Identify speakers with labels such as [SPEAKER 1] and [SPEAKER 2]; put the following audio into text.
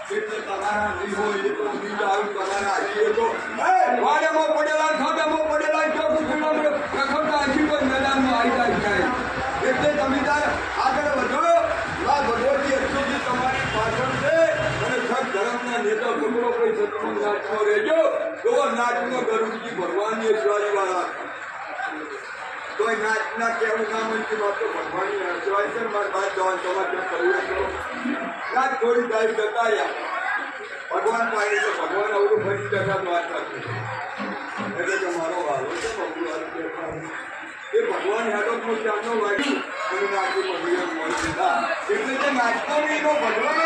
[SPEAKER 1] એટલે તમારા નહીં હોય એ તો બીજા આવું તમારા આવીએ તો વાડામાં પડેલા ખાડામાં પડેલા રખડતા હજી કોઈ મેદાનમાં આવી જાય એટલે તમે તાર આગળ વધો આ ભગવતી અક્ષોથી તમારી પાછળ છે અને સબ ધર્મના નેતા છોકરો કોઈ સત્સંગ નાચનો રહેજો તો નાચનો ગરુડજી ભગવાનની શિવાજીવાળા કોઈ નાચના કેવું નામ નથી માત્ર ભગવાનની શિવાય છે મારે બાદ જવાનું તમારે કરવું કરો નાચ થોડી ટાઈમ જતા રહ્યા ભગવાન પાડે તો ભગવાન અવરું ફરી જતા વાત કરશે એટલે કે મારો વાલો છે એ ભગવાન હેડો ચાંદો વાગ્યું અને નાચી ભગવાન મળી દીધા એટલે જે નાચતો નહીં તો ભગવાન